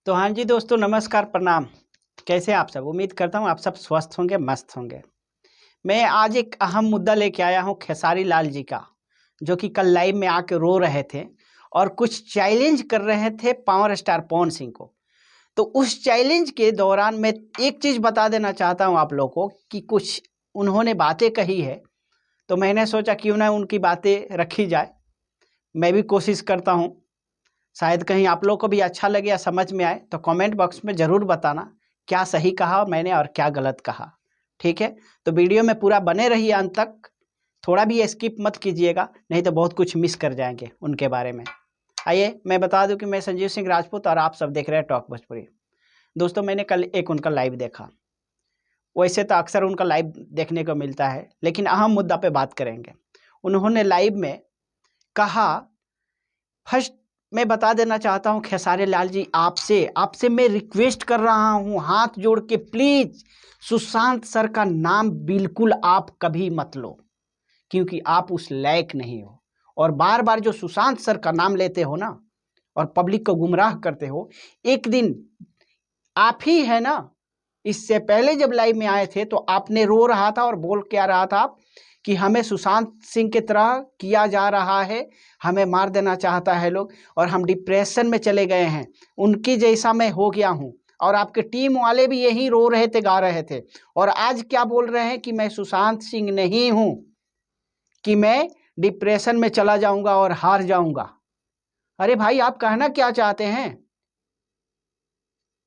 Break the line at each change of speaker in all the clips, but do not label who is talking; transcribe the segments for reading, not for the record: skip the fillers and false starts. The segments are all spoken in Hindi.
तो हाँ जी दोस्तों, नमस्कार, प्रणाम। कैसे आप सब? उम्मीद करता हूँ आप सब स्वस्थ होंगे, मस्त होंगे। मैं आज एक अहम मुद्दा लेके आया हूँ खेसारी लाल जी का, जो कि कल लाइव में आके रो रहे थे और कुछ चैलेंज कर रहे थे पावर स्टार पवन सिंह को। तो उस चैलेंज के दौरान मैं एक चीज़ बता देना चाहता हूँ आप लोगों को कि कुछ उन्होंने बातें कही है, तो मैंने सोचा क्यों ना उनकी बातें रखी जाए। मैं भी कोशिश करता हूँ, शायद कहीं आप लोग को भी अच्छा लगे या समझ में आए, तो कमेंट बॉक्स में ज़रूर बताना क्या सही कहा मैंने और क्या गलत कहा। ठीक है, तो वीडियो में पूरा बने रहिए अंत तक, थोड़ा भी स्किप मत कीजिएगा, नहीं तो बहुत कुछ मिस कर जाएंगे उनके बारे में। आइए मैं बता दूं कि मैं संजीव सिंह राजपूत और आप सब देख रहे हैं टॉक भोजपुरी। दोस्तों, मैंने कल एक उनका लाइव देखा। वैसे तो अक्सर उनका लाइव देखने को मिलता है, लेकिन अहम मुद्दा पे बात करेंगे। उन्होंने लाइव में कहा, फर्स्ट मैं बता देना चाहता हूं खेसारी लाल जी, आपसे मैं रिक्वेस्ट कर रहा हूं हाथ जोड़ के, प्लीज सुशांत सर का नाम बिल्कुल आप कभी मत लो, क्योंकि आप उस लायक नहीं हो। और बार बार जो सुशांत सर का नाम लेते हो ना और पब्लिक को गुमराह करते हो, एक दिन आप ही है ना। इससे पहले जब लाइव में आए थे तो आपने रो रहा था और बोल क्या रहा था आप कि हमें सुशांत सिंह की तरह किया जा रहा है, हमें मार देना चाहता है लोग और हम डिप्रेशन में चले गए हैं, उनकी जैसा मैं हो गया हूँ। और आपके टीम वाले भी यही रो रहे थे, गा रहे थे। और आज क्या बोल रहे हैं कि मैं सुशांत सिंह नहीं हूँ, कि मैं डिप्रेशन में चला जाऊंगा और हार जाऊंगा। अरे भाई, आप कहना क्या चाहते हैं?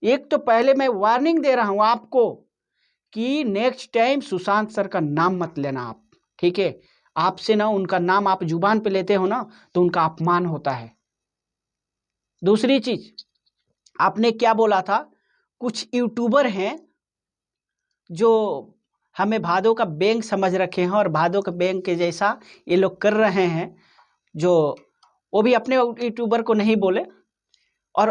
एक तो पहले मैं वार्निंग दे रहा हूं आपको कि नेक्स्ट टाइम सुशांत सर का नाम मत लेना आप, ठीक है? आपसे ना उनका नाम आप जुबान पे लेते हो ना तो उनका अपमान होता है। दूसरी चीज, आपने क्या बोला था, कुछ यूट्यूबर हैं जो हमें भादों का बैंग समझ रखे हैं और भादों के बैंग के जैसा ये लोग कर रहे हैं, जो वो भी अपने यूट्यूबर को नहीं बोले और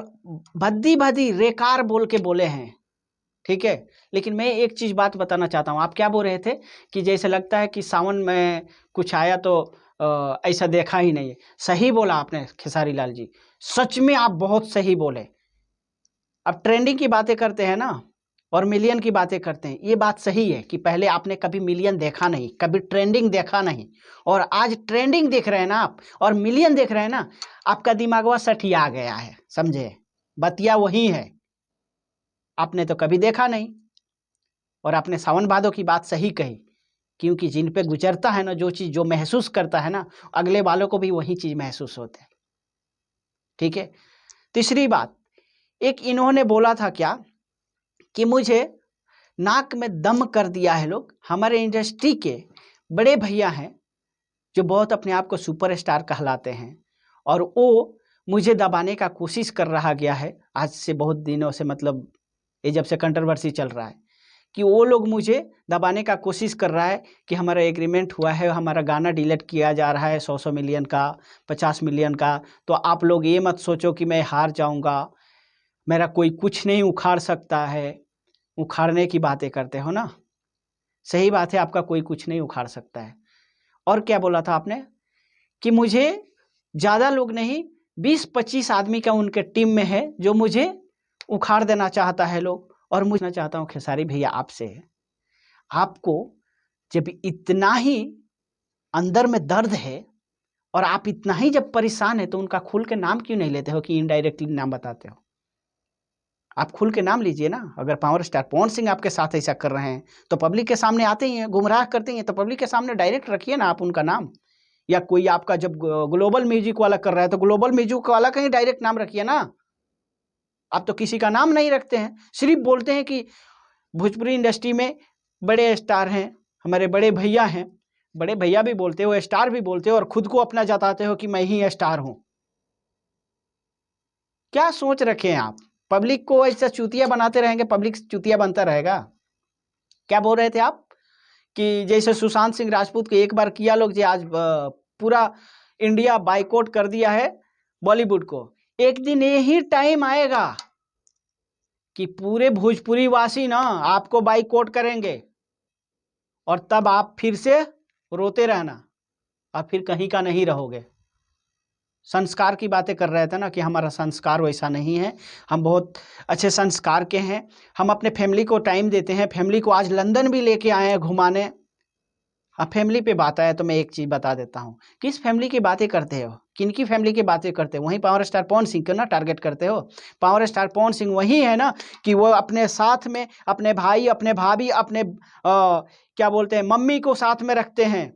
भद्दी भद्दी रेकार बोल के बोले हैं, ठीक है? लेकिन मैं एक चीज बात बताना चाहता हूँ। आप क्या बोल रहे थे कि जैसे लगता है कि सावन में कुछ आया तो ऐसा देखा ही नहीं है। सही बोला आपने खेसारी लाल जी, सच में आप बहुत सही बोले। अब ट्रेंडिंग की बातें करते हैं ना और मिलियन की बातें करते हैं, ये बात सही है कि पहले आपने कभी मिलियन देखा नहीं, कभी ट्रेंडिंग देखा नहीं, और आज ट्रेंडिंग देख रहे हैं ना आप और मिलियन देख रहे हैं ना, आपका दिमागवा सठिया गया है, समझे? बतिया वही है, आपने तो कभी देखा नहीं। और आपने सावन भादों की बात सही कही, क्योंकि जिन पे गुजरता है ना जो चीज़, जो महसूस करता है ना, अगले वालों को भी वही चीज़ महसूस होता है, ठीक है? तीसरी बात, एक इन्होंने बोला था क्या कि मुझे नाक में दम कर दिया है लोग। हमारे इंडस्ट्री के बड़े भैया हैं जो बहुत अपने आप को सुपरस्टार कहलाते हैं और वो मुझे दबाने का कोशिश कर रहा गया है आज से बहुत दिनों से, मतलब ये जब से कंट्रोवर्सी चल रहा है कि वो लोग मुझे दबाने का कोशिश कर रहा है कि हमारा एग्रीमेंट हुआ है, हमारा गाना डिलीट किया जा रहा है 100 मिलियन का, 50 मिलियन का। तो आप लोग ये मत सोचो कि मैं हार जाऊंगा, मेरा कोई कुछ नहीं उखाड़ सकता है। उखाड़ने की बातें करते हो ना, सही बात है, आपका कोई कुछ नहीं उखाड़ सकता है। और क्या बोला था आपने कि मुझे ज़्यादा लोग नहीं, 20-25 आदमी का उनके टीम में है जो मुझे उखाड़ देना चाहता है लोग। और मुझे चाहता हूँ खेसारी भैया आपसे, आपको जब इतना ही अंदर में दर्द है और आप इतना ही जब परेशान है तो उनका खुल के नाम क्यों नहीं लेते हो कि इनडायरेक्टली नाम बताते हो? आप खुल के नाम लीजिए ना। अगर पावर स्टार पवन सिंह आपके साथ ऐसा कर रहे हैं तो पब्लिक के सामने आते ही हैं, गुमराह करते हैं, तो पब्लिक के सामने डायरेक्ट रखिए ना आप उनका नाम। या कोई आपका जब ग्लोबल म्यूजिक वाला कर रहा है तो ग्लोबल म्यूजिक वाला का ही डायरेक्ट नाम रखिए ना। आप तो किसी का नाम नहीं रखते हैं, सिर्फ बोलते हैं कि भोजपुरी इंडस्ट्री में बड़े स्टार हैं, हमारे बड़े भैया हैं। बड़े भैया भी बोलते हो, स्टार भी बोलते हो और खुद को अपना जताते हो कि मैं ही स्टार हूं। क्या सोच रखे हैं आप? पब्लिक को ऐसा चूतिया बनाते रहेंगे, पब्लिक चूतिया बनता रहेगा। क्या बोल रहे थे आप कि जैसे सुशांत सिंह राजपूत को एक बार किया लोग, जो आज पूरा इंडिया बाइकआउट कर दिया है बॉलीवुड को, एक दिन यही टाइम आएगा कि पूरे भोजपुरी वासी ना आपको बाइकआउट करेंगे और तब आप फिर से रोते रहना और फिर कहीं का नहीं रहोगे। संस्कार की बातें कर रहे थे ना कि हमारा संस्कार वैसा नहीं है, हम बहुत अच्छे संस्कार के हैं, हम अपने फैमिली को टाइम देते हैं, फैमिली को आज लंदन भी लेके आए हैं घुमाने। अब फैमिली पे बात आया तो मैं एक चीज बता देता हूँ, किस फैमिली की बातें करते हो, किनकी फैमिली की बातें करते हो? वहीं पावर स्टार पवन सिंह को ना टारगेट करते हो। पावर स्टार पवन सिंह वही है ना कि वो अपने साथ में अपने भाई, अपने भाभी, अपने क्या बोलते हैं, मम्मी को साथ में रखते हैं,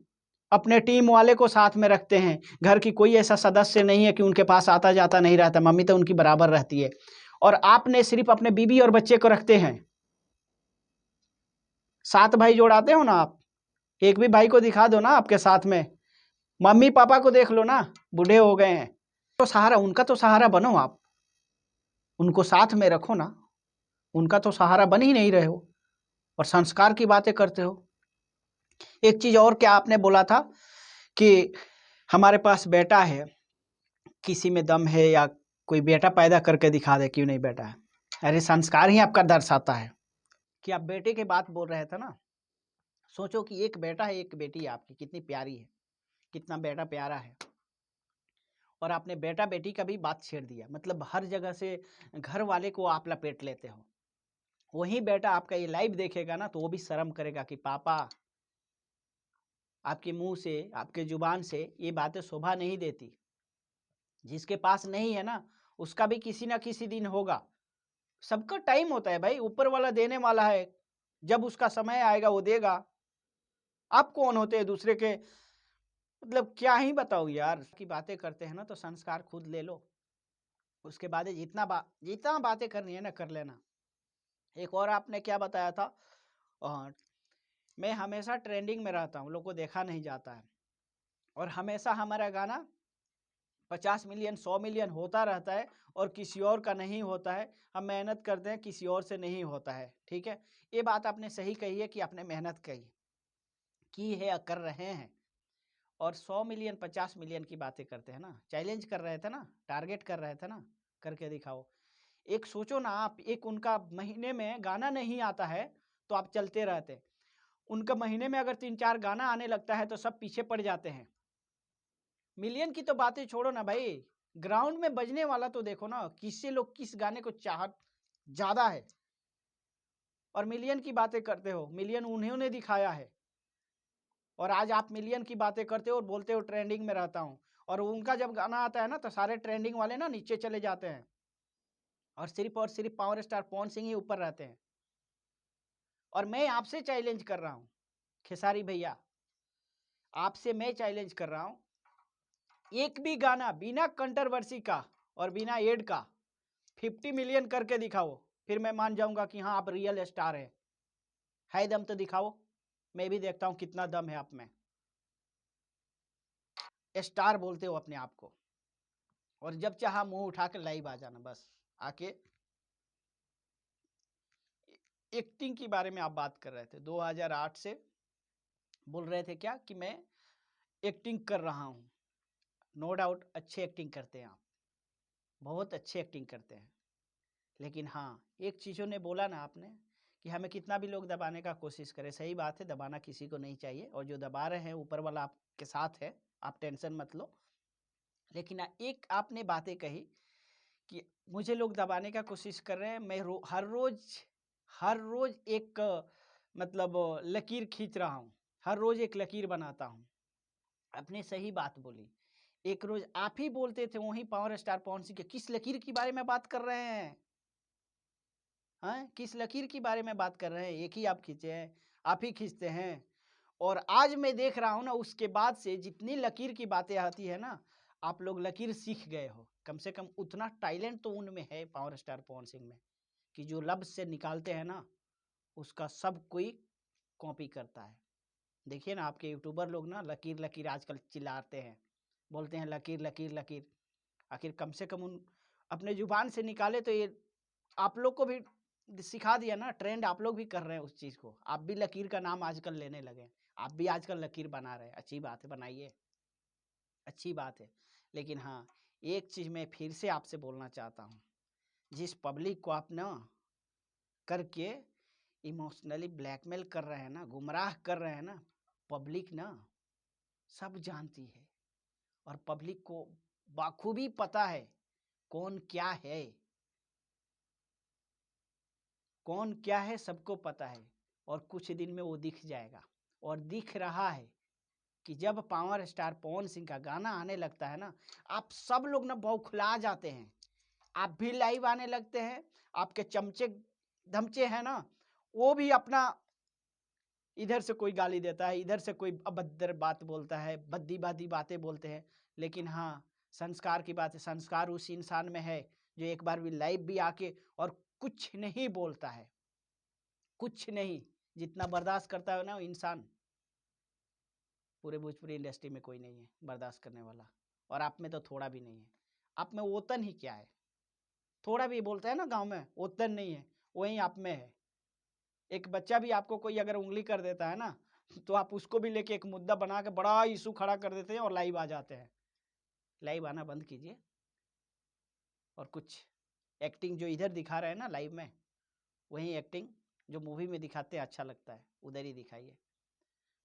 अपने टीम वाले को साथ में रखते हैं। घर की कोई ऐसा सदस्य नहीं है कि उनके पास आता जाता नहीं रहता, मम्मी तो उनकी बराबर रहती है। और आपने सिर्फ अपने बीवी और बच्चे को रखते हैं। 7 भाई जोड़ाते हो ना आप, एक भी भाई को दिखा दो ना आपके साथ में, मम्मी पापा को देख लो ना, बूढ़े हो गए हैं, तो सहारा, उनका तो सहारा बनो आप, उनको साथ में रखो ना, उनका तो सहारा बन ही नहीं रहे हो और संस्कार की बातें करते हो। एक चीज और क्या आपने बोला था कि हमारे पास बेटा है, किसी में दम है, या कोई बेटा पैदा करके दिखा दे, क्यों नहीं बेटा है? अरे संस्कार ही आपका दर्शाता है कि आप बेटे की बात बोल रहे थे ना। सोचो कि एक बेटा है, एक बेटी है आपकी, कितनी प्यारी है, कितना बेटा प्यारा है, और आपने बेटा बेटी का भी बात छेड़ दिया। मतलब हर जगह से घर वाले को आप लपेट लेते हो। वही बेटा आपका ये लाइव देखेगा ना तो वो भी शर्म करेगा कि पापा, आपके मुंह से, आपके जुबान से ये बातें शोभा नहीं देती। जिसके पास नहीं है ना, उसका भी किसी ना किसी दिन होगा। सबका टाइम होता है भाई, ऊपर वाला देने वाला है, जब उसका समय आएगा वो देगा। आप कौन होते हैं दूसरे के, मतलब क्या ही बताओ यार की बातें करते हैं ना, तो संस्कार खुद ले लो। उसके बाद जितना बातें करनी है ना कर लेना। एक और आपने क्या बताया था, मैं हमेशा ट्रेंडिंग में रहता हूँ, लोग को देखा नहीं जाता है, और हमेशा हमारा गाना 50 मिलियन 100 मिलियन होता रहता है और किसी और का नहीं होता है। हम मेहनत करते हैं, किसी और से नहीं होता है। ठीक है, ये बात आपने सही कही है कि आपने मेहनत की है या कर रहे हैं। और 100 मिलियन 50 मिलियन की बातें करते हैं ना, चैलेंज कर रहे थे ना, टारगेट कर रहे थे ना, करके दिखाओ। एक सोचो ना आप, एक उनका महीने में गाना नहीं आता है तो आप चलते रहते, उनका महीने में अगर 3-4 गाना आने लगता है तो सब पीछे पड़ जाते हैं। मिलियन की तो बातें छोड़ो ना भाई, ग्राउंड में बजने वाला तो देखो ना, किससे लोग किस गाने को चाहत ज्यादा है। और मिलियन की बातें करते हो, मिलियन उन्होंने दिखाया है, और आज आप मिलियन की बातें करते हो और बोलते हो ट्रेंडिंग में रहता हूं। और उनका जब गाना आता है ना तो सारे ट्रेंडिंग वाले ना नीचे चले जाते हैं, और सिर्फ पावर स्टार पवन सिंह ही ऊपर रहते हैं। और मैं आपसे चैलेंज कर रहा हूं खेसारी भैया, आपसे मैं चैलेंज कर रहा हूं, एक भी गाना बिना कंट्रोवर्सी का और बिना एड का 50 मिलियन करके दिखाओ, फिर मैं मान जाऊंगा कि हाँ आप रियल स्टार है दम तो दिखाओ, मैं भी देखता हूं कितना दम है आप में। स्टार बोलते हो अपने आप को, और जब चाहा मुंह उठा के लाइव आ जाना, बस आके। एक्टिंग के बारे में आप बात कर रहे थे, 2008 से बोल रहे थे क्या कि मैं एक्टिंग कर रहा हूं। नो डाउट अच्छे एक्टिंग करते हैं आप, बहुत अच्छे एक्टिंग करते हैं। लेकिन हाँ, एक चीज़ों ने बोला ना आपने कि हमें कितना भी लोग दबाने का कोशिश करें, सही बात है, दबाना किसी को नहीं चाहिए, और जो दबा रहे हैं ऊपर वाला आपके साथ है, आप टेंशन मत लो। लेकिन एक आपने बातें कही कि मुझे लोग दबाने का कोशिश कर रहे हैं, मैं हर रोज एक मतलब लकीर खींच रहा हूँ, हर रोज एक लकीर बनाता हूँ। आपने सही बात बोली, एक रोज आप ही बोलते थे वहीं पावर स्टार पवन सिंह के, किस लकीर की बारे में बात कर रहे हैं? हाँ, किस लकीर की बारे में बात कर रहे हैं? एक ही आप खींचे हैं, आप ही खींचते हैं। और आज मैं देख रहा हूं ना, उसके बाद से जितनी लकीर की बातें आती है ना, आप लोग लकीर सीख गए हो। कम से कम उतना टैलेंट तो उनमें है, पावर स्टार पवन सिंह में, कि जो लफ्ज से निकालते हैं ना, उसका सब कोई कॉपी करता है। देखिए ना, आपके यूट्यूबर लोग ना लकीर लकीर आजकल चिल्लाते हैं, बोलते हैं लकीर लकीर लकीर। आखिर कम से कम उन अपने जुबान से निकाले तो ये आप लोग को भी सिखा दिया ना, ट्रेंड आप लोग भी कर रहे हैं उस चीज़ को, आप भी लकीर का नाम आजकल लेने लगे, आप भी आजकल लकीर बना रहे हैं। अच्छी बात है, बनाइए, अच्छी बात है। लेकिन हाँ, एक चीज़ मैं फिर से आपसे बोलना चाहता हूँ, जिस पब्लिक को आप ना करके इमोशनली ब्लैकमेल कर रहे हैं ना, गुमराह कर रहे हैं ना, पब्लिक ना सब जानती है, और पब्लिक को बाखूबी पता है कौन क्या है, कौन क्या है सबको पता है। और कुछ दिन में वो दिख जाएगा, और दिख रहा है कि जब पावर स्टार पवन सिंह का गाना आने लगता है ना, आप सब लोग ना बौखला जाते हैं, आप भी लाइव आने लगते हैं, आपके चमचे धमचे हैं ना वो भी अपना, इधर से कोई गाली देता है, इधर से कोई अभद्र बात बोलता है, भद्दी बादी बातें बोलते हैं। लेकिन हाँ, संस्कार की बात है, संस्कार उस इंसान में है जो एक बार भी लाइव भी आके और कुछ नहीं बोलता है, कुछ नहीं, जितना बर्दाश्त करता है ना वो इंसान, पूरे भोजपुरी इंडस्ट्री में कोई नहीं है बर्दाश्त करने वाला। और आप में तो थोड़ा भी नहीं है, आप में ओतन ही क्या है, थोड़ा भी बोलते हैं ना गांव में, ओतन नहीं है, वही आप में है। एक बच्चा भी आपको कोई अगर उंगली कर देता है ना, तो आप उसको भी लेके एक मुद्दा बना के बड़ा इशू खड़ा कर देते हैं और लाइव आ जाते हैं। लाइव आना बंद कीजिए, और कुछ एक्टिंग जो इधर दिखा रहे हैं ना लाइव में, वही एक्टिंग जो मूवी में दिखाते हैं अच्छा लगता है, उधर ही दिखाइए।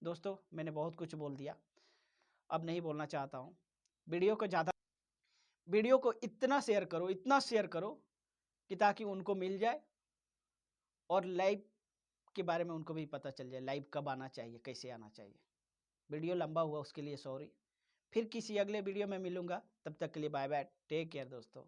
दोस्तों, मैंने बहुत कुछ बोल दिया, अब नहीं बोलना चाहता हूँ। वीडियो को इतना शेयर करो, इतना शेयर करो कि ताकि उनको मिल जाए, और लाइव के बारे में उनको भी पता चल जाए, लाइव कब आना चाहिए, कैसे आना चाहिए। वीडियो लंबा हुआ उसके लिए सॉरी। फिर किसी अगले वीडियो में मिलूंगा, तब तक के लिए बाय बाय, टेक केयर दोस्तों।